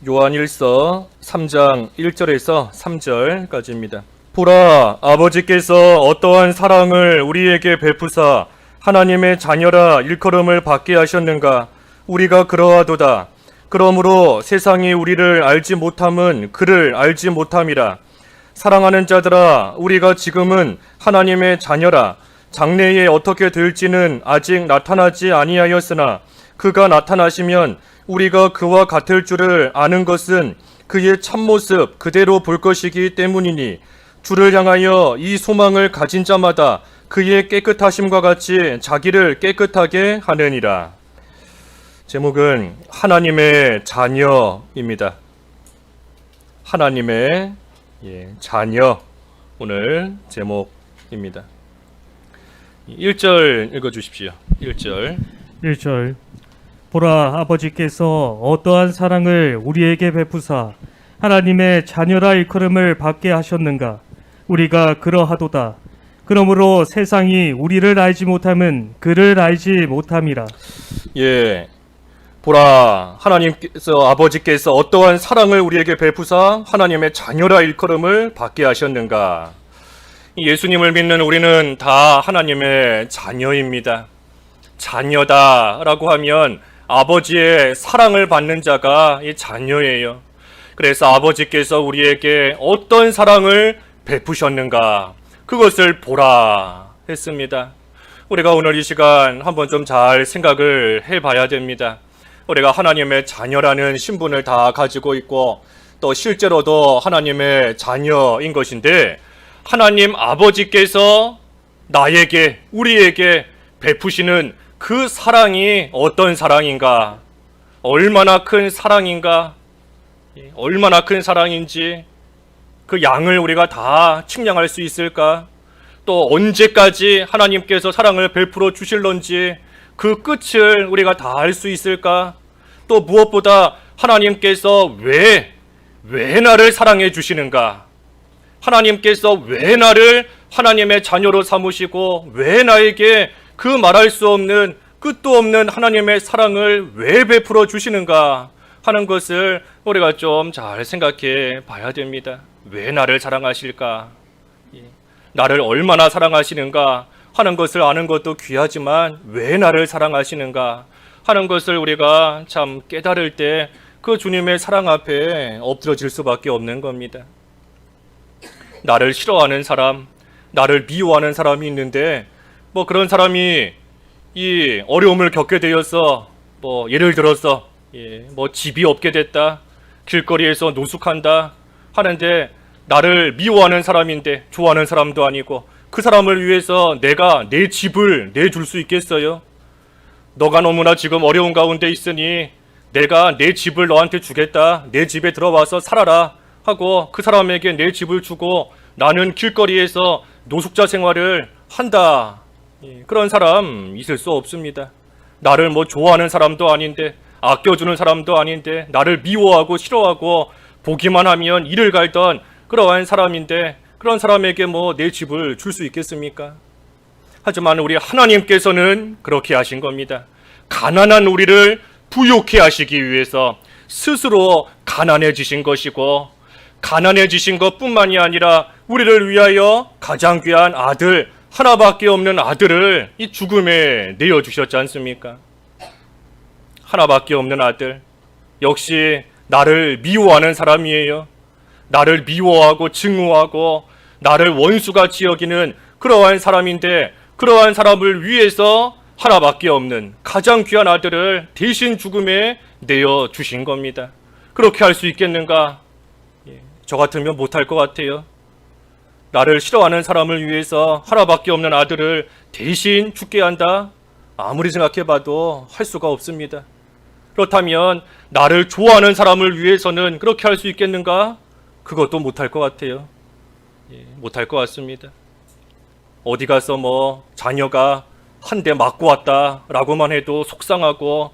요한일서 3장 1절에서 3절까지입니다. 보라, 아버지께서 어떠한 사랑을 우리에게 베푸사 하나님의 자녀라 일컬음을 받게 하셨는가. 우리가 그러하도다. 그러므로 세상이 우리를 알지 못함은 그를 알지 못함이라. 사랑하는 자들아, 우리가 지금은 하나님의 자녀라. 장래에 어떻게 될지는 아직 나타나지 아니하였으나 그가 나타나시면 우리가 그와 같을 줄을 아는 것은 그의 참모습 그대로 볼 것이기 때문이니 주를 향하여 이 소망을 가진 자마다 그의 깨끗하심과 같이 자기를 깨끗하게 하느니라. 제목은 하나님의 자녀입니다. 하나님의 자녀, 오늘 제목입니다. 1절 읽어주십시오. 1절. 보라, 아버지께서 어떠한 사랑을 우리에게 베푸사 하나님의 자녀라 일컬음을 받게 하셨는가. 우리가 그러하도다. 그러므로 세상이 우리를 알지 못함은 그를 알지 못함이라. 보라, 하나님께서 아버지께서 어떠한 사랑을 우리에게 베푸사 하나님의 자녀라 일컬음을 받게 하셨는가. 예수님을 믿는 우리는 다 하나님의 자녀입니다. 자녀다라고 하면 아버지의 사랑을 받는 자가 이 자녀예요. 그래서 아버지께서 우리에게 어떤 사랑을 베푸셨는가, 그것을 보라 했습니다. 우리가 오늘 이 시간 한번 좀 잘 생각을 해봐야 됩니다. 우리가 하나님의 자녀라는 신분을 다 가지고 있고 또 실제로도 하나님의 자녀인 것인데, 하나님 아버지께서 나에게, 우리에게 베푸시는 그 사랑이 어떤 사랑인가, 얼마나 큰 사랑인가, 얼마나 큰 사랑인지 그 양을 우리가 다 측량할 수 있을까? 또 언제까지 하나님께서 사랑을 베풀어 주실런지 그 끝을 우리가 다 알 수 있을까? 또 무엇보다 하나님께서 왜 나를 사랑해 주시는가? 하나님께서 왜 나를 하나님의 자녀로 삼으시고 왜 나에게 그 말할 수 없는 끝도 없는 하나님의 사랑을 왜 베풀어 주시는가 하는 것을 우리가 좀 잘 생각해 봐야 됩니다. 왜 나를 사랑하실까? 나를 얼마나 사랑하시는가 하는 것을 아는 것도 귀하지만 왜 나를 사랑하시는가 하는 것을 우리가 참 깨달을 때 그 주님의 사랑 앞에 엎드러질 수밖에 없는 겁니다. 나를 싫어하는 사람, 나를 미워하는 사람이 있는데 그런 사람이 이 어려움을 겪게 되어서 예를 들어서 집이 없게 됐다, 길거리에서 노숙한다 하는데 나를 미워하는 사람인데 좋아하는 사람도 아니고 그 사람을 위해서 내가 내 집을 내줄 수 있겠어요? 너가 너무나 지금 어려운 가운데 있으니 내가 내 집을 너한테 주겠다, 내 집에 들어와서 살아라 하고 그 사람에게 내 집을 주고 나는 길거리에서 노숙자 생활을 한다, 그런 사람 있을 수 없습니다. 나를 좋아하는 사람도 아닌데, 아껴주는 사람도 아닌데, 나를 미워하고 싫어하고 보기만 하면 이를 갈던 그러한 사람인데 그런 사람에게 내 집을 줄 수 있겠습니까? 하지만 우리 하나님께서는 그렇게 하신 겁니다. 가난한 우리를 부욕해 하시기 위해서 스스로 가난해지신 것이고, 가난해지신 것뿐만이 아니라 우리를 위하여 가장 귀한 아들, 하나밖에 없는 아들을 이 죽음에 내어주셨지 않습니까? 하나밖에 없는 아들, 역시 나를 미워하는 사람이에요. 나를 미워하고 증오하고 나를 원수같이 여기는 그러한 사람인데, 그러한 사람을 위해서 하나밖에 없는 가장 귀한 아들을 대신 죽음에 내어주신 겁니다. 그렇게 할 수 있겠는가? 저 같으면 못할 것 같아요. 나를 싫어하는 사람을 위해서 하나밖에 없는 아들을 대신 죽게 한다? 아무리 생각해봐도 할 수가 없습니다. 그렇다면 나를 좋아하는 사람을 위해서는 그렇게 할 수 있겠는가? 그것도 못할 것 같아요. 못할 것 같습니다. 어디 가서 자녀가 한 대 맞고 왔다 라고만 해도 속상하고,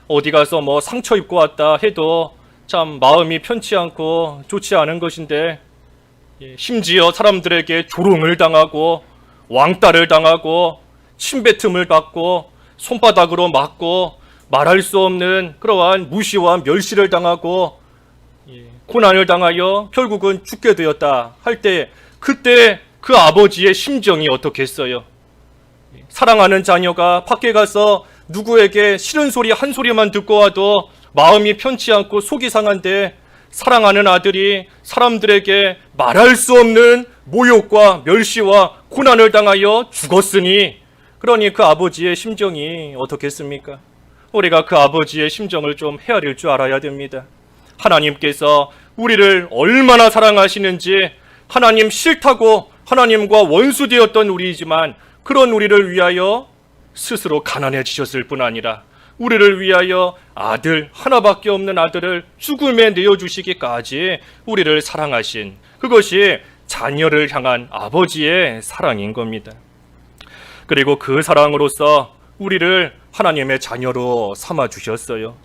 어디 가서 상처 입고 왔다 해도 참 마음이 편치 않고 좋지 않은 것인데, 심지어 사람들에게 조롱을 당하고 왕따를 당하고 침뱉음을 받고 손바닥으로 맞고 말할 수 없는 그러한 무시와 멸시를 당하고 고난을 당하여 결국은 죽게 되었다 할 때 그때 그 아버지의 심정이 어떻겠어요? 사랑하는 자녀가 밖에 가서 누구에게 싫은 소리 한 소리만 듣고 와도 마음이 편치 않고 속이 상한데 사랑하는 아들이 사람들에게 말할 수 없는 모욕과 멸시와 고난을 당하여 죽었으니, 그러니 그 아버지의 심정이 어떻겠습니까? 우리가 그 아버지의 심정을 좀 헤아릴 줄 알아야 됩니다. 하나님께서 우리를 얼마나 사랑하시는지, 하나님 싫다고 하나님과 원수되었던 우리이지만 그런 우리를 위하여 스스로 가난해지셨을 뿐 아니라 우리를 위하여 아들, 하나밖에 없는 아들을 죽음에 내어주시기까지 우리를 사랑하신, 그것이 자녀를 향한 아버지의 사랑인 겁니다. 그리고 그 사랑으로서 우리를 하나님의 자녀로 삼아주셨어요.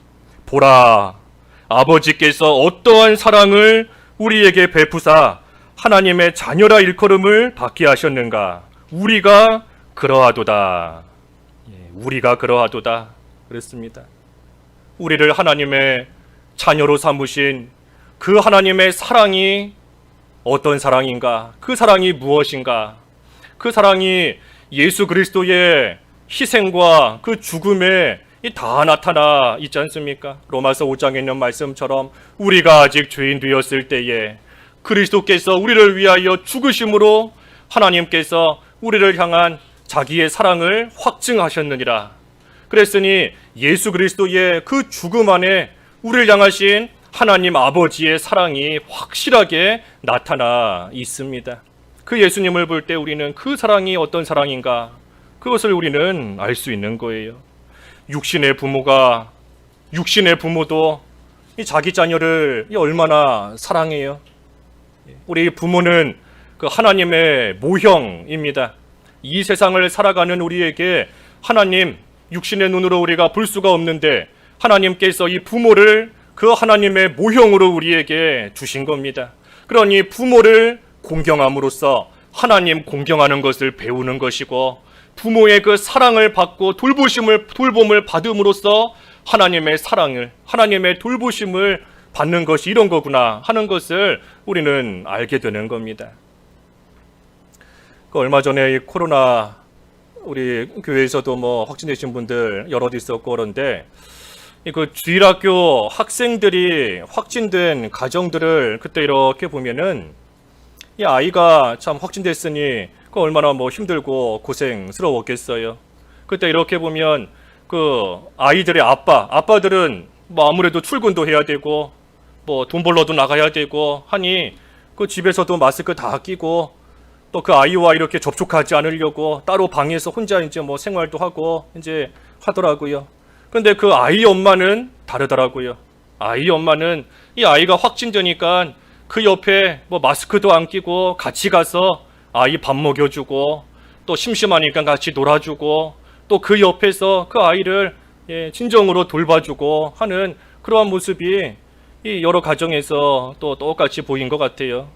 보라, 아버지께서 어떠한 사랑을 우리에게 베푸사 하나님의 자녀라 일컬음을 받게 하셨는가. 우리가 그러하도다. 우리가 그러하도다. 그랬습니다. 우리를 하나님의 자녀로 삼으신 그 하나님의 사랑이 어떤 사랑인가? 그 사랑이 무엇인가? 그 사랑이 예수 그리스도의 희생과 그 죽음에 다 나타나 있지 않습니까? 로마서 5장에 있는 말씀처럼 우리가 아직 죄인 되었을 때에 그리스도께서 우리를 위하여 죽으심으로 하나님께서 우리를 향한 자기의 사랑을 확증하셨느니라. 그랬으니 예수 그리스도의 그 죽음 안에 우리를 향하신 하나님 아버지의 사랑이 확실하게 나타나 있습니다. 그 예수님을 볼 때 우리는 그 사랑이 어떤 사랑인가, 그것을 우리는 알 수 있는 거예요. 육신의 부모도 이 자기 자녀를 얼마나 사랑해요. 우리 부모는 그 하나님의 모형입니다. 이 세상을 살아가는 우리에게 하나님, 육신의 눈으로 우리가 볼 수가 없는데 하나님께서 이 부모를 그 하나님의 모형으로 우리에게 주신 겁니다. 그러니 부모를 공경함으로써 하나님 공경하는 것을 배우는 것이고, 부모의 그 사랑을 받고 돌봄을 받음으로써 하나님의 사랑을, 하나님의 돌보심을 받는 것이 이런 거구나 하는 것을 우리는 알게 되는 겁니다. 얼마 전에 이 코로나 우리 교회에서도 확진되신 분들 여럿 있었고 그런데 그 주일학교 학생들이 확진된 가정들을 그때 이렇게 보면은 이 아이가 참 확진됐으니 그 얼마나 힘들고 고생스러웠겠어요. 그때 이렇게 보면 그 아이들의 아빠들은 아무래도 출근도 해야 되고 돈 벌러도 나가야 되고 하니 그 집에서도 마스크 다 끼고 또 그 아이와 이렇게 접촉하지 않으려고 따로 방에서 혼자 이제 생활도 하고 이제 하더라고요. 근데 그 아이 엄마는 다르더라고요. 아이 엄마는 이 아이가 확진되니까 그 옆에 마스크도 안 끼고 같이 가서 아이 밥 먹여주고 또 심심하니까 같이 놀아주고 또 그 옆에서 그 아이를 진정으로 돌봐주고 하는 그러한 모습이 이 여러 가정에서 또 똑같이 보인 것 같아요.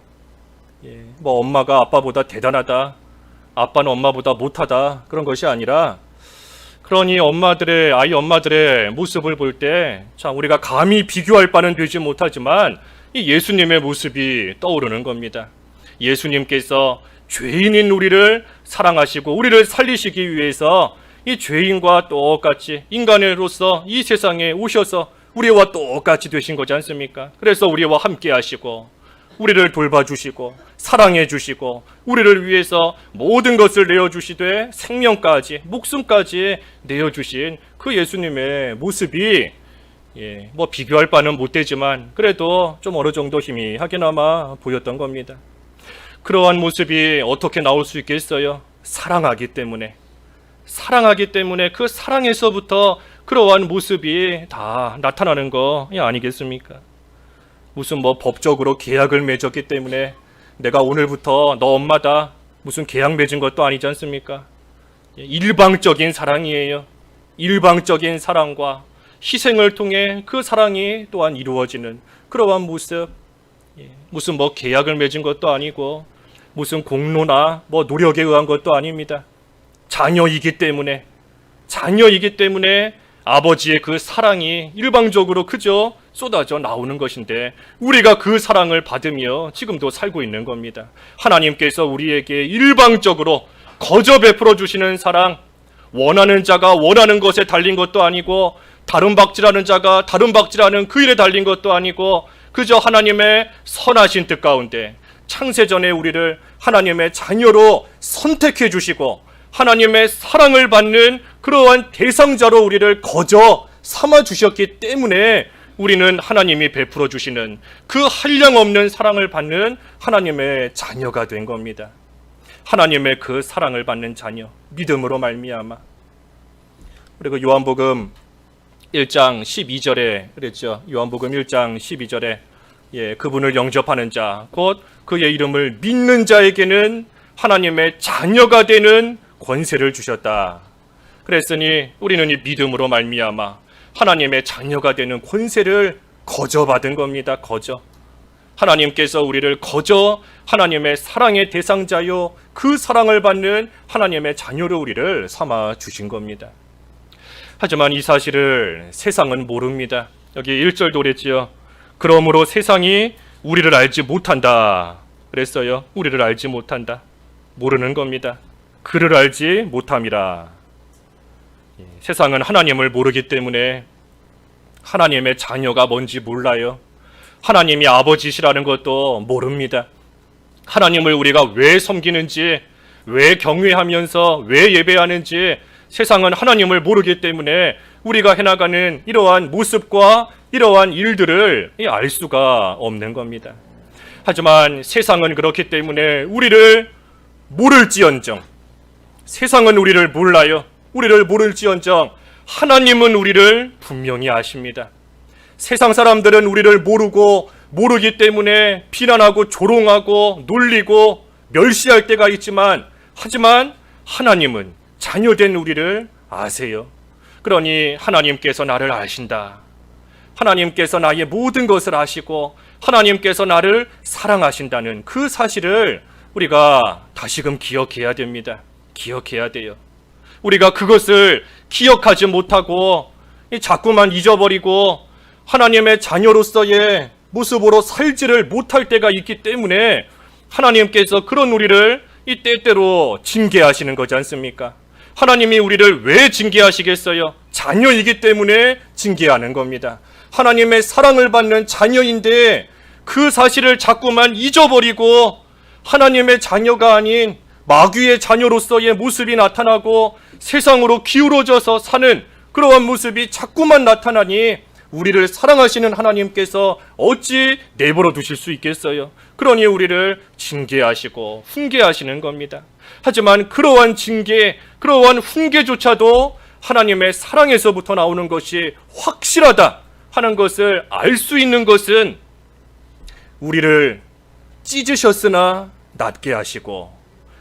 엄마가 아빠보다 대단하다, 아빠는 엄마보다 못하다, 그런 것이 아니라, 그러니 아이 엄마들의 모습을 볼 때 참 우리가 감히 비교할 바는 되지 못하지만 이 예수님의 모습이 떠오르는 겁니다. 예수님께서 죄인인 우리를 사랑하시고 우리를 살리시기 위해서 이 죄인과 똑같이 인간으로서 이 세상에 오셔서 우리와 똑같이 되신 거지 않습니까? 그래서 우리와 함께 하시고 우리를 돌봐주시고 사랑해주시고 우리를 위해서 모든 것을 내어주시되 생명까지 목숨까지 내어주신 그 예수님의 모습이 비교할 바는 못되지만 그래도 좀 어느 정도 희미하게나마 보였던 겁니다. 그러한 모습이 어떻게 나올 수 있겠어요? 사랑하기 때문에 그 사랑에서부터 그러한 모습이 다 나타나는 거 아니겠습니까? 무슨 법적으로 계약을 맺었기 때문에 내가 오늘부터 너 엄마다 무슨 계약 맺은 것도 아니지 않습니까? 일방적인 사랑이에요. 일방적인 사랑과 희생을 통해 그 사랑이 또한 이루어지는 그러한 모습. 무슨 계약을 맺은 것도 아니고 무슨 공로나 노력에 의한 것도 아닙니다. 자녀이기 때문에 아버지의 그 사랑이 일방적으로 그저 쏟아져 나오는 것인데 우리가 그 사랑을 받으며 지금도 살고 있는 겁니다. 하나님께서 우리에게 일방적으로 거저 베풀어 주시는 사랑, 원하는 자가 원하는 것에 달린 것도 아니고 다른 박질하는 자가 다른 박질하는 그 일에 달린 것도 아니고 그저 하나님의 선하신 뜻 가운데 창세전에 우리를 하나님의 자녀로 선택해 주시고 하나님의 사랑을 받는 그러한 대상자로 우리를 거저 삼아 주셨기 때문에 우리는 하나님이 베풀어 주시는 그 한량없는 사랑을 받는 하나님의 자녀가 된 겁니다. 하나님의 그 사랑을 받는 자녀, 믿음으로 말미암아. 그리고 요한복음 1장 12절에 그랬죠. 요한복음 1장 12절에 그분을 영접하는 자, 곧 그의 이름을 믿는 자에게는 하나님의 자녀가 되는 권세를 주셨다. 그랬으니 우리는 이 믿음으로 말미암아 하나님의 자녀가 되는 권세를 거저 받은 겁니다. 거저. 하나님께서 우리를 거저 하나님의 사랑의 대상자요 그 사랑을 받는 하나님의 자녀로 우리를 삼아 주신 겁니다. 하지만 이 사실을 세상은 모릅니다. 여기 1절도 그랬지요. 그러므로 세상이 우리를 알지 못한다. 그랬어요. 우리를 알지 못한다. 모르는 겁니다. 그를 알지 못함이라. 세상은 하나님을 모르기 때문에 하나님의 자녀가 뭔지 몰라요. 하나님이 아버지시라는 것도 모릅니다. 하나님을 우리가 왜 섬기는지, 왜 경외하면서 왜 예배하는지 세상은 하나님을 모르기 때문에 우리가 해나가는 이러한 모습과 이러한 일들을 알 수가 없는 겁니다. 하지만 세상은 그렇기 때문에 우리를 모를지언정, 세상은 우리를 몰라요. 우리를 모를지언정 하나님은 우리를 분명히 아십니다. 세상 사람들은 우리를 모르기 때문에 비난하고 조롱하고 놀리고 멸시할 때가 있지만 하지만 하나님은 자녀된 우리를 아세요. 그러니 하나님께서 나를 아신다. 하나님께서 나의 모든 것을 아시고 하나님께서 나를 사랑하신다는 그 사실을 우리가 다시금 기억해야 됩니다. 기억해야 돼요. 우리가 그것을 기억하지 못하고 자꾸만 잊어버리고 하나님의 자녀로서의 모습으로 살지를 못할 때가 있기 때문에 하나님께서 그런 우리를 이 때때로 징계하시는 거지 않습니까? 하나님이 우리를 왜 징계하시겠어요? 자녀이기 때문에 징계하는 겁니다. 하나님의 사랑을 받는 자녀인데 그 사실을 자꾸만 잊어버리고 하나님의 자녀가 아닌 마귀의 자녀로서의 모습이 나타나고 세상으로 기울어져서 사는 그러한 모습이 자꾸만 나타나니 우리를 사랑하시는 하나님께서 어찌 내버려 두실 수 있겠어요? 그러니 우리를 징계하시고 훈계하시는 겁니다. 하지만 그러한 징계, 그러한 훈계조차도 하나님의 사랑에서부터 나오는 것이 확실하다 하는 것을 알 수 있는 것은 우리를 찢으셨으나 낫게 하시고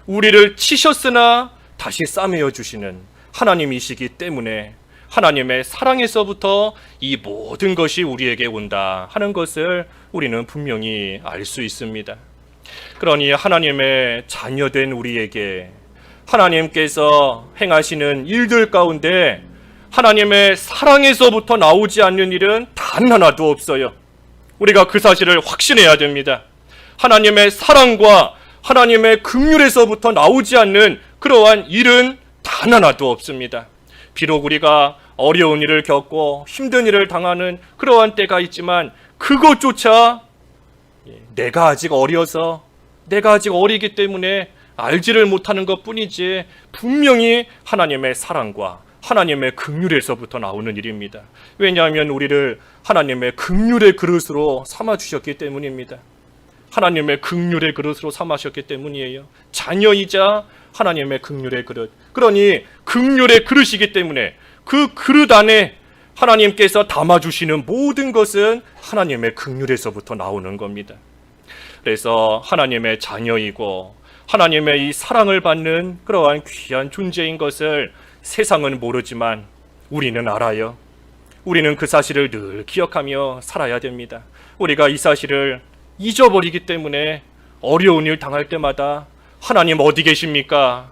우리를 치셨으나 다시 싸매어 주시는 하나님이시기 때문에 하나님의 사랑에서부터 이 모든 것이 우리에게 온다 하는 것을 우리는 분명히 알 수 있습니다. 그러니 하나님의 자녀된 우리에게 하나님께서 행하시는 일들 가운데 하나님의 사랑에서부터 나오지 않는 일은 단 하나도 없어요. 우리가 그 사실을 확신해야 됩니다. 하나님의 사랑과 하나님의 긍휼에서부터 나오지 않는 그러한 일은 단 하나도 없습니다. 비록 우리가 어려운 일을 겪고 힘든 일을 당하는 그러한 때가 있지만 그것조차 내가 아직 어려서 내가 아직 어리기 때문에 알지를 못하는 것뿐이지 분명히 하나님의 사랑과 하나님의 긍휼에서부터 나오는 일입니다. 왜냐하면 우리를 하나님의 긍휼의 그릇으로 삼아주셨기 때문입니다. 하나님의 긍휼의 그릇으로 삼으셨기 때문이에요. 자녀이자 하나님의 긍휼의 그릇. 그러니 긍휼의 그릇이기 때문에 그 그릇 안에 하나님께서 담아주시는 모든 것은 하나님의 긍휼에서부터 나오는 겁니다. 그래서 하나님의 자녀이고 하나님의 이 사랑을 받는 그러한 귀한 존재인 것을 세상은 모르지만 우리는 알아요. 우리는 그 사실을 늘 기억하며 살아야 됩니다. 우리가 이 사실을 잊어버리기 때문에 어려운 일 당할 때마다 하나님 어디 계십니까?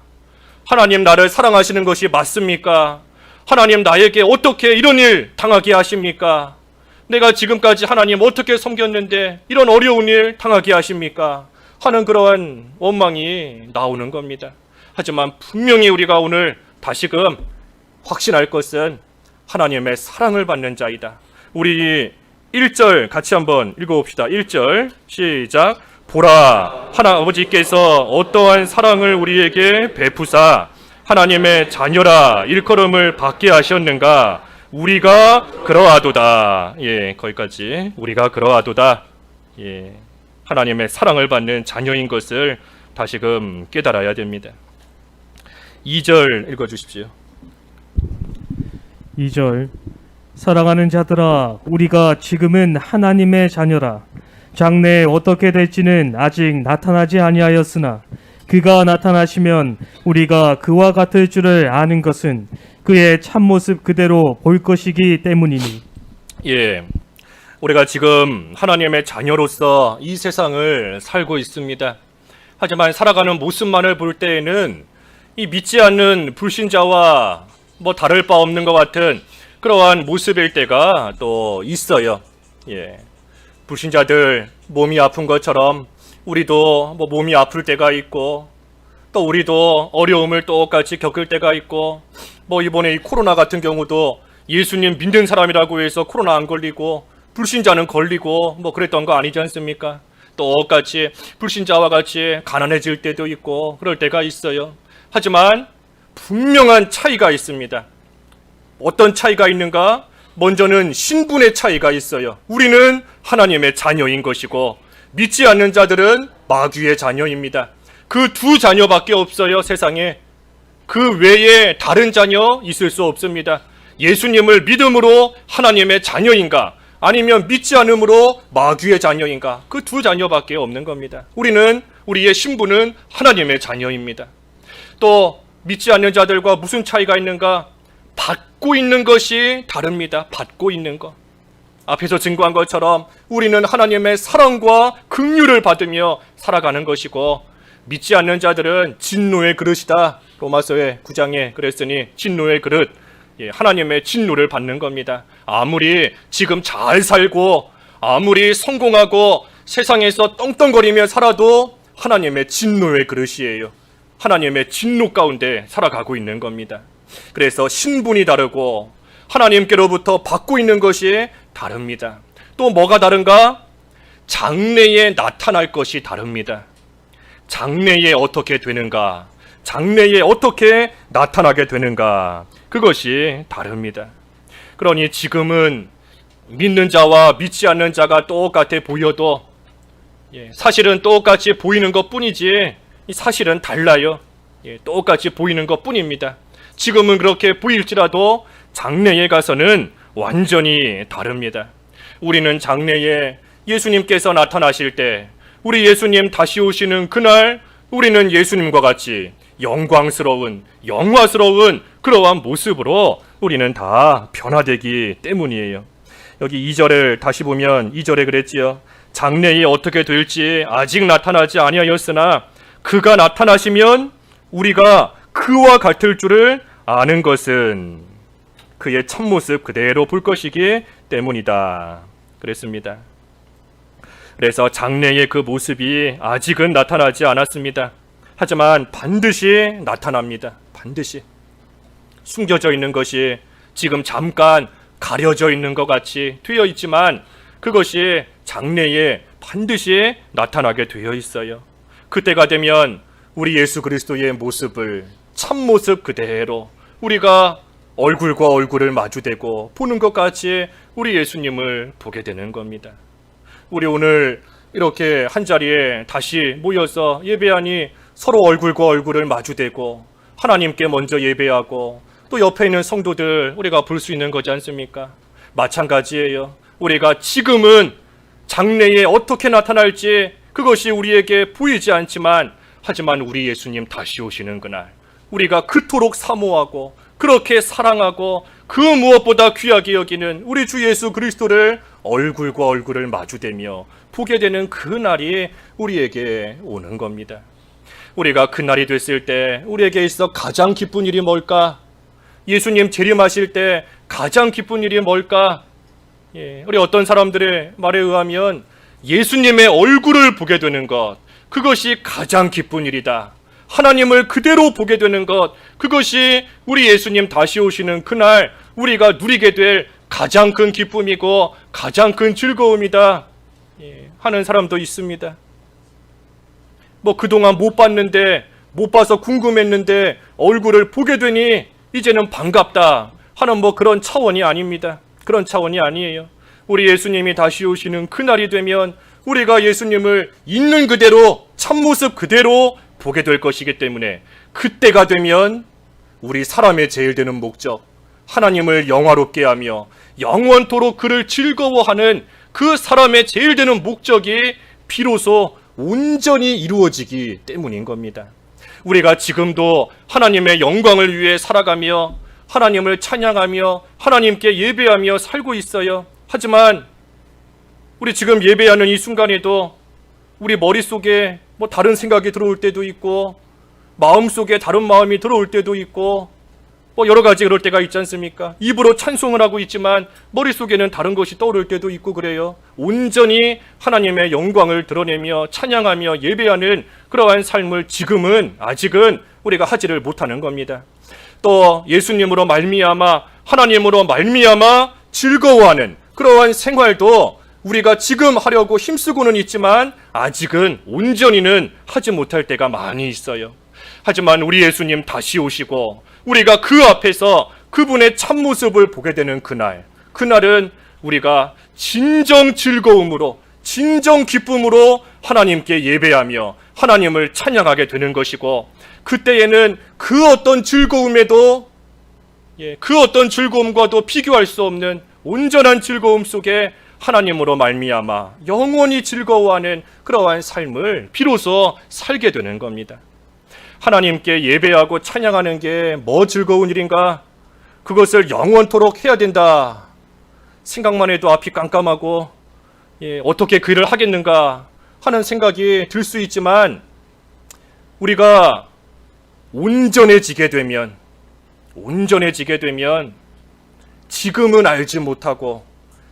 하나님 나를 사랑하시는 것이 맞습니까? 하나님 나에게 어떻게 이런 일 당하게 하십니까? 내가 지금까지 하나님 어떻게 섬겼는데 이런 어려운 일 당하게 하십니까? 하는 그러한 원망이 나오는 겁니다. 하지만 분명히 우리가 오늘 다시금 확신할 것은 하나님의 사랑을 받는 자이다. 우리 1절 같이 한번 읽어봅시다. 1절 시작. 보라, 아버지께서 어떠한 사랑을 우리에게 베푸사 하나님의 자녀라 일컬음을 받게 하셨는가? 우리가 그러하도다. 예, 거기까지. 우리가 그러하도다. 예, 하나님의 사랑을 받는 자녀인 것을 다시금 깨달아야 됩니다. 2절 읽어주십시오. 2절 사랑하는 자들아 우리가 지금은 하나님의 자녀라. 장래에 어떻게 될지는 아직 나타나지 아니하였으나 그가 나타나시면 우리가 그와 같을 줄을 아는 것은 그의 참모습 그대로 볼 것이기 때문이니. 예, 우리가 지금 하나님의 자녀로서 이 세상을 살고 있습니다. 하지만 살아가는 모습만을 볼 때에는 이 믿지 않는 불신자와 다를 바 없는 것 같은 그러한 모습일 때가 또 있어요. 예, 불신자들 몸이 아픈 것처럼 우리도 몸이 아플 때가 있고 또 우리도 어려움을 똑같이 겪을 때가 있고 이번에 이 코로나 같은 경우도 예수님 믿는 사람이라고 해서 코로나 안 걸리고 불신자는 걸리고 그랬던 거 아니지 않습니까? 똑같이 불신자와 같이 가난해질 때도 있고 그럴 때가 있어요. 하지만 분명한 차이가 있습니다. 어떤 차이가 있는가? 먼저는 신분의 차이가 있어요. 우리는 하나님의 자녀인 것이고 믿지 않는 자들은 마귀의 자녀입니다. 그 두 자녀밖에 없어요, 세상에. 그 외에 다른 자녀 있을 수 없습니다. 예수님을 믿음으로 하나님의 자녀인가? 아니면 믿지 않음으로 마귀의 자녀인가? 그 두 자녀밖에 없는 겁니다. 우리의 신분은 하나님의 자녀입니다. 또 믿지 않는 자들과 무슨 차이가 있는가? 받고 있는 것이 다릅니다. 받고 있는 것. 앞에서 증거한 것처럼 우리는 하나님의 사랑과 긍휼을 받으며 살아가는 것이고 믿지 않는 자들은 진노의 그릇이다. 로마서의 9장에 그랬으니 진노의 그릇, 하나님의 진노를 받는 겁니다. 아무리 지금 잘 살고 아무리 성공하고 세상에서 떵떵거리며 살아도 하나님의 진노의 그릇이에요. 하나님의 진노 가운데 살아가고 있는 겁니다. 그래서 신분이 다르고 하나님께로부터 받고 있는 것이 다릅니다. 또 뭐가 다른가? 장래에 나타날 것이 다릅니다. 장래에 어떻게 되는가? 장래에 어떻게 나타나게 되는가? 그것이 다릅니다. 그러니 지금은 믿는 자와 믿지 않는 자가 똑같아 보여도 사실은 똑같이 보이는 것 뿐이지 사실은 달라요. 똑같이 보이는 것 뿐입니다. 지금은 그렇게 보일지라도 장래에 가서는 완전히 다릅니다. 우리는 장래에 예수님께서 나타나실 때 우리 예수님 다시 오시는 그날 우리는 예수님과 같이 영광스러운 영화스러운 그러한 모습으로 우리는 다 변화되기 때문이에요. 여기 2절을 다시 보면 2절에 그랬지요. 장래에 어떻게 될지 아직 나타나지 아니하였으나 그가 나타나시면 우리가 그와 같을 줄을 아는 것은 그의 참모습 그대로 볼 것이기 때문이다. 그랬습니다. 그래서 장래의 그 모습이 아직은 나타나지 않았습니다. 하지만 반드시 나타납니다. 반드시. 숨겨져 있는 것이 지금 잠깐 가려져 있는 것 같이 되어 있지만 그것이 장래에 반드시 나타나게 되어 있어요. 그때가 되면 우리 예수 그리스도의 모습을 참모습 그대로 우리가 얼굴과 얼굴을 마주대고 보는 것 같이 우리 예수님을 보게 되는 겁니다. 우리 오늘 이렇게 한자리에 다시 모여서 예배하니 서로 얼굴과 얼굴을 마주대고 하나님께 먼저 예배하고 또 옆에 있는 성도들 우리가 볼 수 있는 거지 않습니까? 마찬가지예요. 우리가 지금은 장래에 어떻게 나타날지 그것이 우리에게 보이지 않지만 하지만 우리 예수님 다시 오시는 그날 우리가 그토록 사모하고 그렇게 사랑하고 그 무엇보다 귀하게 여기는 우리 주 예수 그리스도를 얼굴과 얼굴을 마주대며 보게 되는 그 날이 우리에게 오는 겁니다. 우리가 그 날이 됐을 때 우리에게 있어 가장 기쁜 일이 뭘까? 예수님 재림하실 때 가장 기쁜 일이 뭘까? 우리 어떤 사람들의 말에 의하면 예수님의 얼굴을 보게 되는 것, 그것이 가장 기쁜 일이다. 하나님을 그대로 보게 되는 것, 그것이 우리 예수님 다시 오시는 그날 우리가 누리게 될 가장 큰 기쁨이고 가장 큰 즐거움이다 하는 사람도 있습니다. 그동안 못 봤는데, 못 봐서 궁금했는데 얼굴을 보게 되니 이제는 반갑다 하는 그런 차원이 아닙니다. 그런 차원이 아니에요. 우리 예수님이 다시 오시는 그날이 되면 우리가 예수님을 있는 그대로, 참모습 그대로 보게 될 것이기 때문에 그때가 되면 우리 사람의 제일 되는 목적, 하나님을 영화롭게 하며 영원토록 그를 즐거워하는 그 사람의 제일 되는 목적이 비로소 온전히 이루어지기 때문인 겁니다. 우리가 지금도 하나님의 영광을 위해 살아가며 하나님을 찬양하며 하나님께 예배하며 살고 있어요. 하지만 우리 지금 예배하는 이 순간에도 우리 머릿속에 다른 생각이 들어올 때도 있고, 마음속에 다른 마음이 들어올 때도 있고, 여러 가지 그럴 때가 있지 않습니까? 입으로 찬송을 하고 있지만 머릿속에는 다른 것이 떠오를 때도 있고 그래요. 온전히 하나님의 영광을 드러내며 찬양하며 예배하는 그러한 삶을 지금은 아직은 우리가 하지를 못하는 겁니다. 또 예수님으로 말미암아, 하나님으로 말미암아 즐거워하는 그러한 생활도 우리가 지금 하려고 힘쓰고는 있지만 아직은 온전히는 하지 못할 때가 많이 있어요. 하지만 우리 예수님 다시 오시고 우리가 그 앞에서 그분의 참모습을 보게 되는 그날은 우리가 진정 즐거움으로, 진정 기쁨으로 하나님께 예배하며 하나님을 찬양하게 되는 것이고, 그때에는 그 어떤 즐거움에도, 그 어떤 즐거움과도 비교할 수 없는 온전한 즐거움 속에 하나님으로 말미암아 영원히 즐거워하는 그러한 삶을 비로소 살게 되는 겁니다. 하나님께 예배하고 찬양하는 게 즐거운 일인가? 그것을 영원토록 해야 된다 생각만 해도 앞이 깜깜하고 어떻게 그 일을 하겠는가 하는 생각이 들 수 있지만, 우리가 온전해지게 되면 지금은 알지 못하고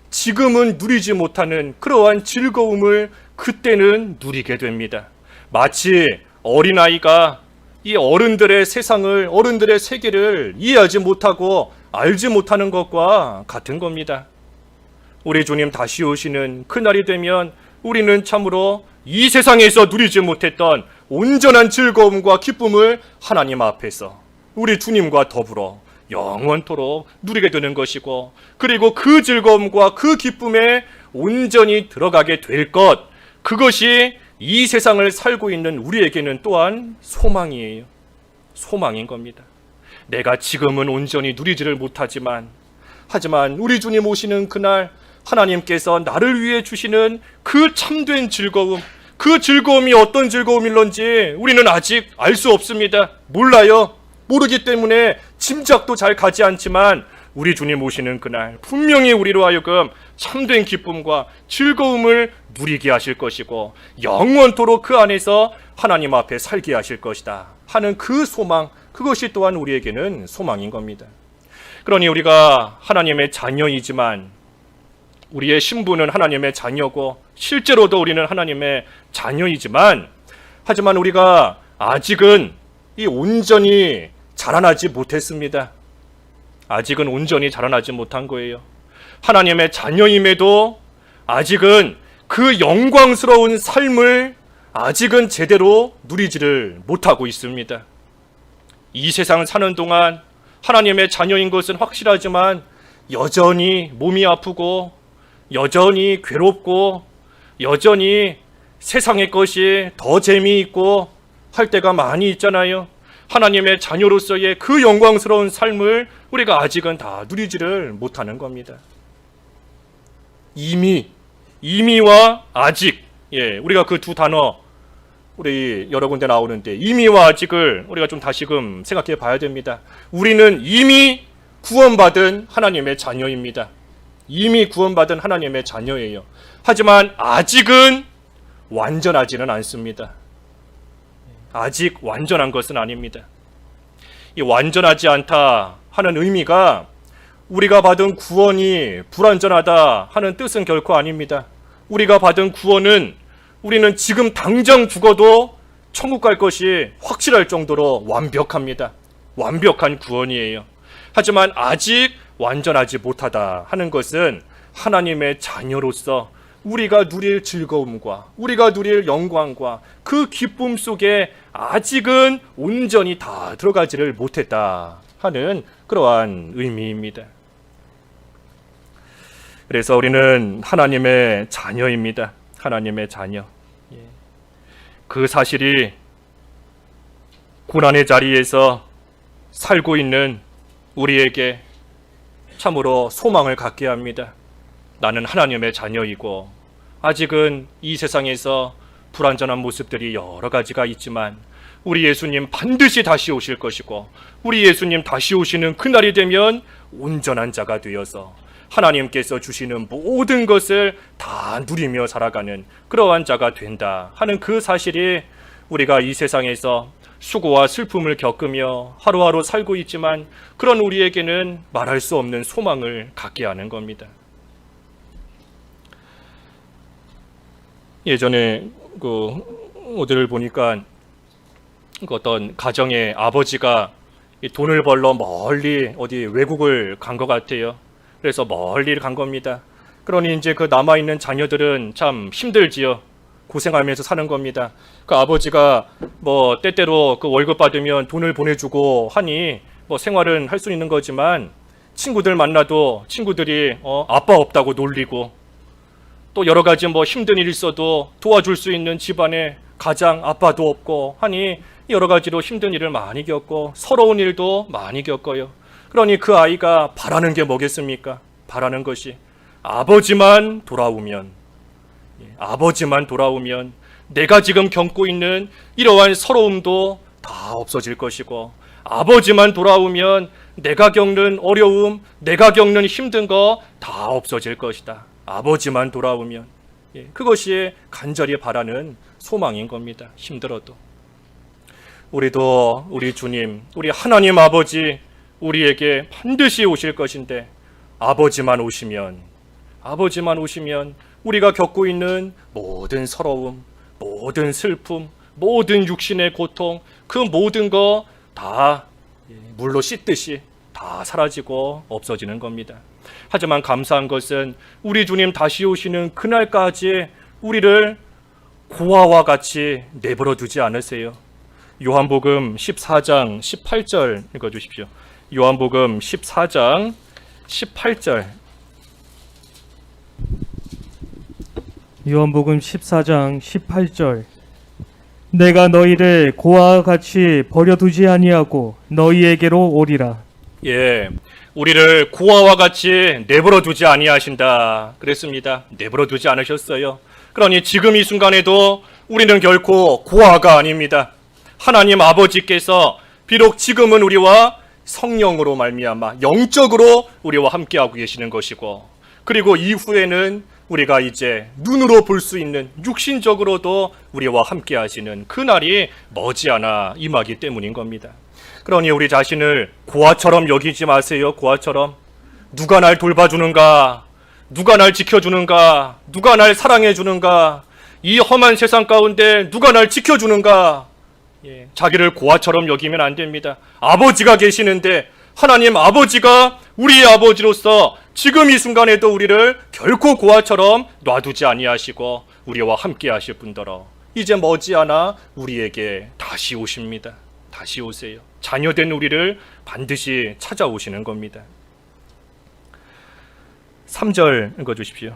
지금은 누리지 못하는 그러한 즐거움을 그때는 누리게 됩니다. 마치 어린아이가 이 어른들의 세상을, 어른들의 세계를 이해하지 못하고 알지 못하는 것과 같은 겁니다. 우리 주님 다시 오시는 그날이 되면 우리는 참으로 이 세상에서 누리지 못했던 온전한 즐거움과 기쁨을 하나님 앞에서 우리 주님과 더불어 영원토록 누리게 되는 것이고, 그리고 그 즐거움과 그 기쁨에 온전히 들어가게 될 것, 그것이 이 세상을 살고 있는 우리에게는 또한 소망이에요. 소망인 겁니다. 내가 지금은 온전히 누리지를 못하지만, 하지만 우리 주님 오시는 그날 하나님께서 나를 위해 주시는 그 참된 즐거움, 그 즐거움이 어떤 즐거움일런지 우리는 아직 알 수 없습니다. 몰라요. 모르기 때문에 짐작도 잘 가지 않지만 우리 주님 오시는 그날 분명히 우리로 하여금 참된 기쁨과 즐거움을 누리게 하실 것이고 영원토록 그 안에서 하나님 앞에 살게 하실 것이다 하는 그 소망, 그것이 또한 우리에게는 소망인 겁니다. 그러니 우리가 하나님의 자녀이지만, 우리의 신분은 하나님의 자녀고 실제로도 우리는 하나님의 자녀이지만, 하지만 우리가 아직은 이 온전히 자라나지 못했습니다. 아직은 온전히 자라나지 못한 거예요. 하나님의 자녀임에도 아직은 그 영광스러운 삶을 아직은 제대로 누리지를 못하고 있습니다. 이 세상 사는 동안 하나님의 자녀인 것은 확실하지만 여전히 몸이 아프고 여전히 괴롭고 여전히 세상의 것이 더 재미있고 할 때가 많이 있잖아요. 하나님의 자녀로서의 그 영광스러운 삶을 우리가 아직은 다 누리지를 못하는 겁니다. 이미와 아직, 우리가 그 두 단어 우리 여러 군데 나오는데 이미와 아직을 우리가 좀 다시금 생각해 봐야 됩니다. 우리는 이미 구원받은 하나님의 자녀입니다. 이미 구원받은 하나님의 자녀예요. 하지만 아직은 완전하지는 않습니다. 아직 완전한 것은 아닙니다. 이 완전하지 않다 하는 의미가 우리가 받은 구원이 불완전하다 하는 뜻은 결코 아닙니다. 우리가 받은 구원은 우리는 지금 당장 죽어도 천국 갈 것이 확실할 정도로 완벽합니다. 완벽한 구원이에요. 하지만 아직 완전하지 못하다 하는 것은 하나님의 자녀로서 우리가 누릴 즐거움과 우리가 누릴 영광과 그 기쁨 속에 아직은 온전히 다 들어가지를 못했다 하는 그러한 의미입니다. 그래서 우리는 하나님의 자녀입니다. 하나님의 자녀. 그 사실이 고난의 자리에서 살고 있는 우리에게 참으로 소망을 갖게 합니다. 나는 하나님의 자녀이고 아직은 이 세상에서 불완전한 모습들이 여러 가지가 있지만 우리 예수님 반드시 다시 오실 것이고 우리 예수님 다시 오시는 그날이 되면 온전한 자가 되어서 하나님께서 주시는 모든 것을 다 누리며 살아가는 그러한 자가 된다 하는 그 사실이 우리가 이 세상에서 수고와 슬픔을 겪으며 하루하루 살고 있지만 그런 우리에게는 말할 수 없는 소망을 갖게 하는 겁니다. 예전에 어디를 보니까 어떤 가정의 아버지가 돈을 벌러 멀리 어디 외국을 간 것 같아요. 그래서 멀리 간 겁니다. 그러니 이제 그 남아있는 자녀들은 참 힘들지요. 고생하면서 사는 겁니다. 그 아버지가 뭐 때때로 그 월급 받으면 돈을 보내주고 하니 뭐 생활은 할 수 있는 거지만 친구들 만나도 친구들이 아빠 없다고 놀리고 또 여러 가지 뭐 힘든 일 있어도 도와줄 수 있는 집안에 가장 아빠도 없고 하니 여러 가지로 힘든 일을 많이 겪고 서러운 일도 많이 겪어요. 그러니 그 아이가 바라는 게 뭐겠습니까? 바라는 것이 아버지만 돌아오면 내가 지금 겪고 있는 이러한 서러움도 다 없어질 것이고 아버지만 돌아오면 내가 겪는 어려움, 내가 겪는 힘든 거 다 없어질 것이다. 아버지만 돌아오면 그것이 간절히 바라는 소망인 겁니다. 힘들어도 우리도 우리 주님, 우리 하나님 아버지 우리에게 반드시 오실 것인데 아버지만 오시면 우리가 겪고 있는 모든 서러움, 모든 슬픔, 모든 육신의 고통 그 모든 거 다 물로 씻듯이 다 사라지고 없어지는 겁니다. 하지만 감사한 것은 우리 주님 다시 오시는 그날까지 우리를 고아와 같이 내버려 두지 않으세요. 요한복음 14장 18절 읽어주십시오. 요한복음 14장 18절. 요한복음 14장 18절. 내가 너희를 고아와 같이 버려두지 아니하고 너희에게로 오리라. 예, 우리를 고아와 같이 내버려 두지 아니하신다 그랬습니다. 내버려 두지 않으셨어요. 그러니 지금 이 순간에도 우리는 결코 고아가 아닙니다. 하나님 아버지께서 비록 지금은 우리와 성령으로 말미암아 영적으로 우리와 함께하고 계시는 것이고 그리고 이후에는 우리가 이제 눈으로 볼 수 있는 육신적으로도 우리와 함께하시는 그날이 머지않아 임하기 때문인 겁니다. 그러니 우리 자신을 고아처럼 여기지 마세요. 고아처럼 누가 날 돌봐주는가, 누가 날 지켜주는가, 누가 날 사랑해주는가, 이 험한 세상 가운데 누가 날 지켜주는가. 자기를 고아처럼 여기면 안 됩니다. 아버지가 계시는데 하나님 아버지가 우리의 아버지로서 지금 이 순간에도 우리를 결코 고아처럼 놔두지 아니하시고 우리와 함께 하실 분더러 이제 머지않아 우리에게 다시 오십니다. 다시 오세요. 자녀된 우리를 반드시 찾아오시는 겁니다. 3절 읽어주십시오.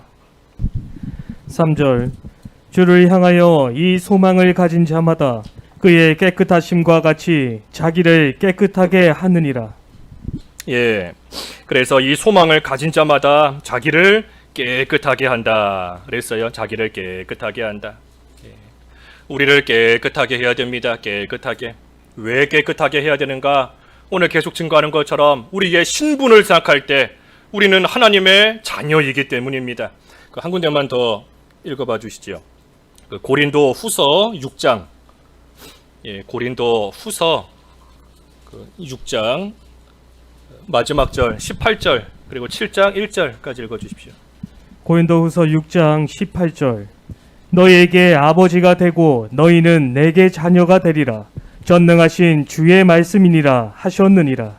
3절. 주를 향하여 이 소망을 가진 자마다 그의 깨끗하심과 같이 자기를 깨끗하게 하느니라. 예, 그래서 이 소망을 가진 자마다 자기를 깨끗하게 한다 그랬어요. 자기를 깨끗하게 한다. 우리를 깨끗하게 해야 됩니다. 깨끗하게. 왜 깨끗하게 해야 되는가? 오늘 계속 증거하는 것처럼 우리의 신분을 생각할 때 우리는 하나님의 자녀이기 때문입니다. 한 군데만 더 읽어봐 주시죠. 고린도 후서 6장. 고린도 후서 6장 마지막 절 18절 그리고 7장 1절까지 읽어주십시오. 고린도후서 6장 18절. 너희에게 아버지가 되고 너희는 내게 자녀가 되리라. 전능하신 주의 말씀이니라 하셨느니라.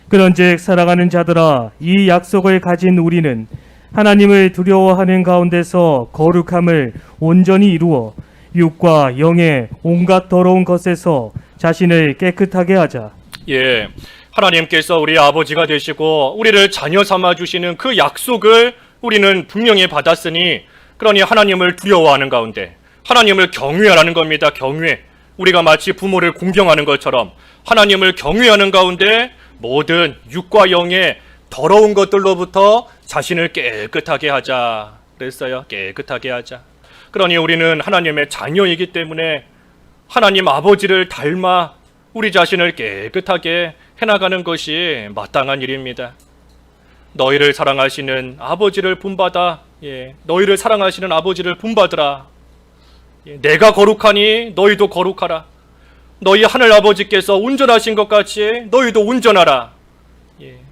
그런즉 사랑하는 자들아, 이 약속을 가진 우리는 하나님을 두려워하는 가운데서 거룩함을 온전히 이루어 육과 영의 온갖 더러운 것에서 자신을 깨끗하게 하자. 예, 하나님께서 우리 아버지가 되시고 우리를 자녀 삼아 주시는 그 약속을 우리는 분명히 받았으니, 그러니 하나님을 두려워하는 가운데 하나님을 경외하라는 겁니다. 경외. 우리가 마치 부모를 공경하는 것처럼 하나님을 경외하는 가운데 모든 육과 영의 더러운 것들로부터 자신을 깨끗하게 하자 그랬어요. 깨끗하게 하자. 그러니 우리는 하나님의 자녀이기 때문에 하나님 아버지를 닮아 우리 자신을 깨끗하게 해나가는 것이 마땅한 일입니다. 너희를 사랑하시는 아버지를 본받아. 너희를 사랑하시는 아버지를 본받으라. 내가 거룩하니 너희도 거룩하라. 너희 하늘 아버지께서 온전하신 것 같이 너희도 온전하라.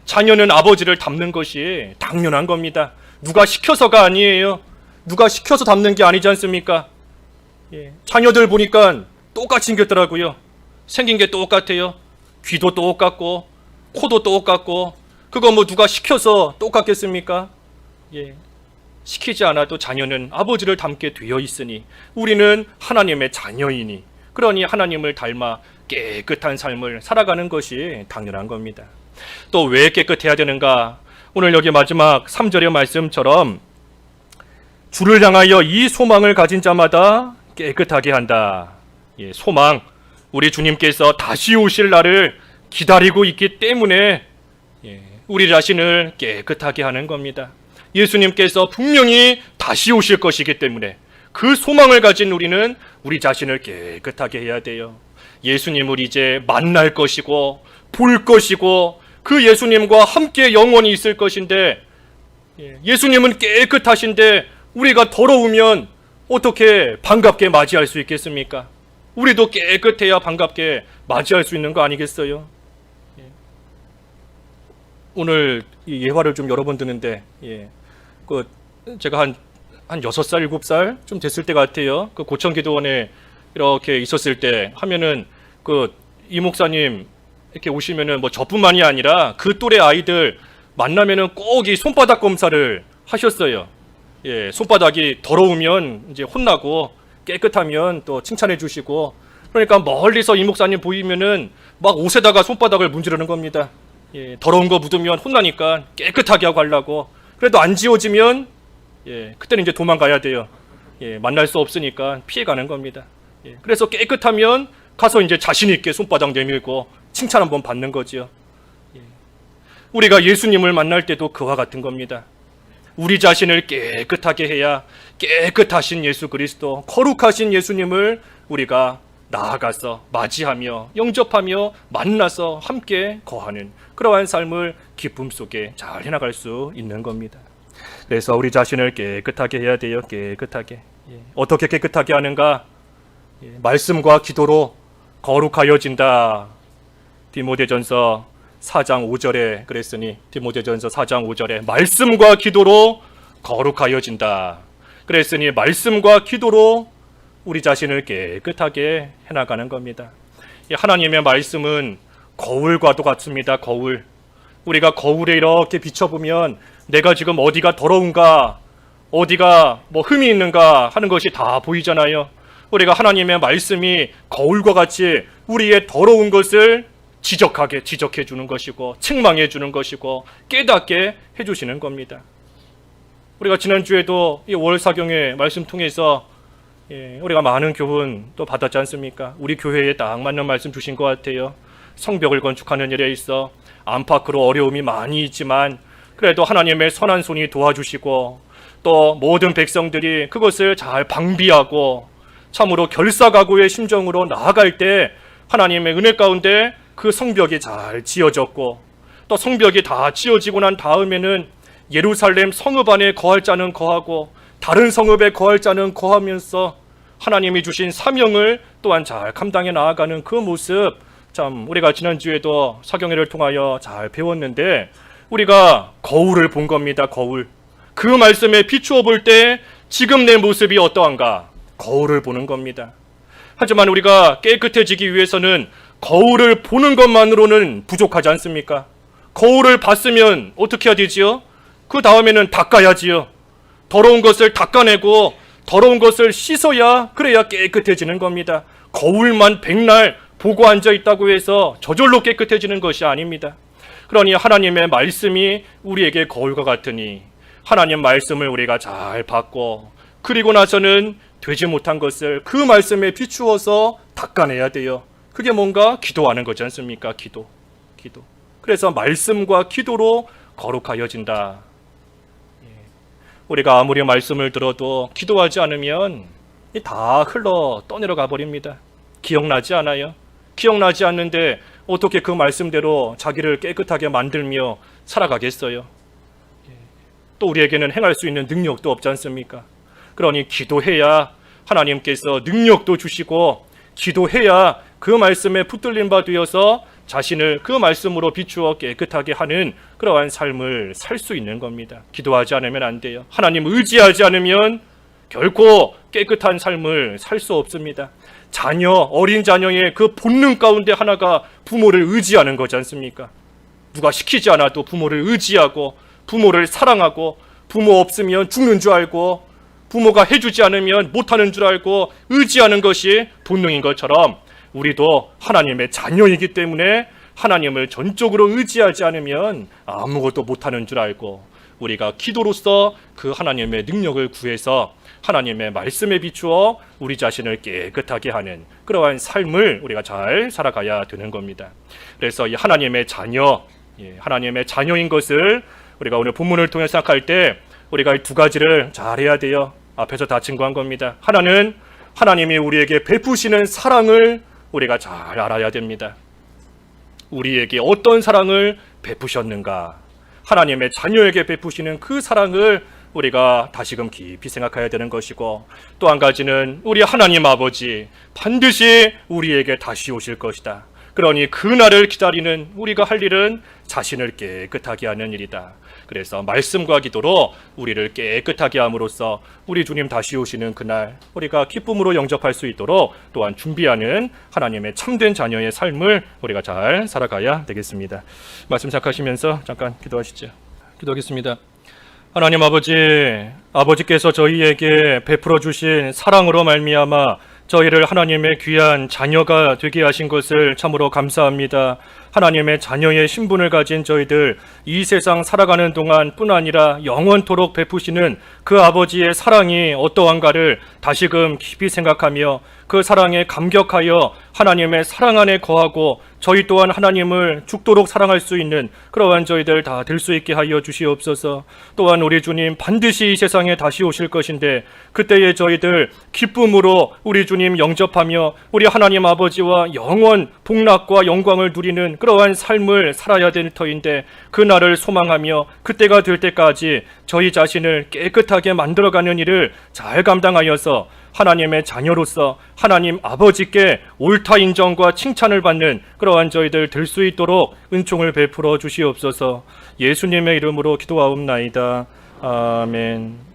자녀는 아버지를 닮는 것이 당연한 겁니다. 누가 시켜서가 아니에요. 누가 시켜서 닮는 게 아니지 않습니까? 자녀들 보니까 똑같이 생겼더라고요. 생긴 게 똑같아요. 귀도 똑같고 코도 똑같고. 그거 뭐 누가 시켜서 똑같겠습니까? 시키지 않아도 자녀는 아버지를 닮게 되어 있으니 우리는 하나님의 자녀이니, 그러니 하나님을 닮아 깨끗한 삶을 살아가는 것이 당연한 겁니다. 또 왜 깨끗해야 되는가? 오늘 여기 마지막 3절의 말씀처럼 주를 향하여 이 소망을 가진 자마다 깨끗하게 한다. 소망, 우리 주님께서 다시 오실 날을 기다리고 있기 때문에 우리 자신을 깨끗하게 하는 겁니다. 예수님께서 분명히 다시 오실 것이기 때문에 그 소망을 가진 우리는 우리 자신을 깨끗하게 해야 돼요. 예수님을 이제 만날 것이고 볼 것이고 그 예수님과 함께 영원히 있을 것인데, 예수님은 깨끗하신데 우리가 더러우면 어떻게 반갑게 맞이할 수 있겠습니까? 우리도 깨끗해야 반갑게 맞이할 수 있는 거 아니겠어요? 오늘 이 예화를 좀 여러 번 듣는데, 제가 한 6살, 7살 좀 됐을 때 같아요. 그 고천기도원에 이렇게 있었을 때 하면은 이 목사님 이렇게 오시면은 뭐 저뿐만이 아니라 그 또래 아이들 만나면은 꼭 이 손바닥 검사를 하셨어요. 손바닥이 더러우면 이제 혼나고 깨끗하면 또 칭찬해 주시고, 그러니까 멀리서 이 목사님 보이면은 막 옷에다가 손바닥을 문지르는 겁니다. 더러운 거 묻으면 혼나니까 깨끗하게 하고 하려고. 그래도 안 지워지면 그때는 이제 도망가야 돼요. 만날 수 없으니까 피해가는 겁니다. 그래서 깨끗하면 가서 이제 자신 있게 손바닥 내밀고 칭찬 한번 받는 거지요. 우리가 예수님을 만날 때도 그와 같은 겁니다. 우리 자신을 깨끗하게 해야 깨끗하신 예수 그리스도, 거룩하신 예수님을 우리가 나아가서 맞이하며 영접하며 만나서 함께 거하는 그러한 삶을 기쁨 속에 잘 해나갈 수 있는 겁니다. 그래서 우리 자신을 깨끗하게 해야 돼요. 깨끗하게. 어떻게 깨끗하게 하는가? 말씀과 기도로 거룩하여진다. 디모데전서 4장 5절에 그랬으니, 디모데전서 4장 5절에 말씀과 기도로 거룩하여진다. 그랬으니 말씀과 기도로 우리 자신을 깨끗하게 해나가는 겁니다. 하나님의 말씀은 거울과도 같습니다. 거울. 우리가 거울에 이렇게 비춰보면 내가 지금 어디가 더러운가, 어디가 뭐 흠이 있는가 하는 것이 다 보이잖아요. 우리가 하나님의 말씀이 거울과 같이 우리의 더러운 것을 지적해 주는 것이고 책망해 주는 것이고 깨닫게 해주시는 겁니다. 우리가 지난주에도 이 월사경의 말씀 통해서 우리가 많은 교훈 또 받았지 않습니까? 우리 교회에 딱 맞는 말씀 주신 것 같아요. 성벽을 건축하는 일에 있어 안팎으로 어려움이 많이 있지만 그래도 하나님의 선한 손이 도와주시고 또 모든 백성들이 그것을 잘 방비하고 참으로 결사각오의 심정으로 나아갈 때 하나님의 은혜 가운데 그 성벽이 잘 지어졌고, 또 성벽이 다 지어지고 난 다음에는 예루살렘 성읍 안에 거할 자는 거하고 다른 성읍에 거할 자는 거하면서 하나님이 주신 사명을 또한 잘 감당해 나아가는 그 모습 참 우리가 지난주에도 사경회를 통하여 잘 배웠는데 우리가 거울을 본 겁니다. 거울. 그 말씀에 비추어 볼 때 지금 내 모습이 어떠한가? 거울을 보는 겁니다. 하지만 우리가 깨끗해지기 위해서는 거울을 보는 것만으로는 부족하지 않습니까? 거울을 봤으면 어떻게 해야 되지요? 그 다음에는 닦아야지요. 더러운 것을 닦아내고 더러운 것을 씻어야 그래야 깨끗해지는 겁니다. 거울만 백날 보고 앉아 있다고 해서 저절로 깨끗해지는 것이 아닙니다. 그러니 하나님의 말씀이 우리에게 거울과 같으니 하나님 말씀을 우리가 잘 받고 그리고 나서는 되지 못한 것을 그 말씀에 비추어서 닦아내야 돼요. 그게 뭔가 기도하는 거지 않습니까? 기도. 그래서 말씀과 기도로 거룩하여진다. 우리가 아무리 말씀을 들어도 기도하지 않으면 다 흘러 떠내려가 버립니다. 기억나지 않아요. 기억나지 않는데 어떻게 그 말씀대로 자기를 깨끗하게 만들며 살아가겠어요? 또 우리에게는 행할 수 있는 능력도 없지 않습니까? 그러니 기도해야 하나님께서 능력도 주시고 기도해야 그 말씀에 붙들린 바 되어서 자신을 그 말씀으로 비추어 깨끗하게 하는 그러한 삶을 살 수 있는 겁니다. 기도하지 않으면 안 돼요. 하나님 의지하지 않으면 결코 깨끗한 삶을 살 수 없습니다. 어린 자녀의 그 본능 가운데 하나가 부모를 의지하는 거지 않습니까? 누가 시키지 않아도 부모를 의지하고 부모를 사랑하고 부모 없으면 죽는 줄 알고 부모가 해주지 않으면 못하는 줄 알고 의지하는 것이 본능인 것처럼 우리도 하나님의 자녀이기 때문에 하나님을 전적으로 의지하지 않으면 아무것도 못하는 줄 알고 우리가 기도로서 그 하나님의 능력을 구해서 하나님의 말씀에 비추어 우리 자신을 깨끗하게 하는 그러한 삶을 우리가 잘 살아가야 되는 겁니다. 그래서 이 하나님의 자녀, 하나님의 자녀인 것을 우리가 오늘 본문을 통해 생각할 때 우리가 이 두 가지를 잘 해야 돼요. 앞에서 다 증거한 겁니다. 하나는 하나님이 우리에게 베푸시는 사랑을 우리가 잘 알아야 됩니다. 우리에게 어떤 사랑을 베푸셨는가? 하나님의 자녀에게 베푸시는 그 사랑을 우리가 다시금 깊이 생각해야 되는 것이고, 또 한 가지는 우리 하나님 아버지 반드시 우리에게 다시 오실 것이다. 그러니 그날을 기다리는 우리가 할 일은 자신을 깨끗하게 하는 일이다. 그래서 말씀과 기도로 우리를 깨끗하게 함으로써 우리 주님 다시 오시는 그날 우리가 기쁨으로 영접할 수 있도록 또한 준비하는 하나님의 참된 자녀의 삶을 우리가 잘 살아가야 되겠습니다. 말씀 시작하시면서 잠깐 기도하시죠. 기도하겠습니다. 하나님 아버지께서 저희에게 베풀어 주신 사랑으로 말미암아 저희를 하나님의 귀한 자녀가 되게 하신 것을 참으로 감사합니다. 하나님의 자녀의 신분을 가진 저희들 이 세상 살아가는 동안 뿐 아니라 영원토록 베푸시는 그 아버지의 사랑이 어떠한가를 다시금 깊이 생각하며 그 사랑에 감격하여 하나님의 사랑 안에 거하고 저희 또한 하나님을 죽도록 사랑할 수 있는 그러한 저희들 다 될 수 있게 하여 주시옵소서. 또한 우리 주님 반드시 이 세상에 다시 오실 것인데 그때에 저희들 기쁨으로 우리 주님 영접하며 우리 하나님 아버지와 영원 복락과 영광을 누리는 그러한 삶을 살아야 될 터인데 그날을 소망하며 그때가 될 때까지 저희 자신을 깨끗하게 만들어가는 일을 잘 감당하여서 하나님의 자녀로서 하나님 아버지께 옳다 인정과 칭찬을 받는 그러한 저희들 될 수 있도록 은총을 베풀어 주시옵소서. 예수님의 이름으로 기도하옵나이다. 아멘.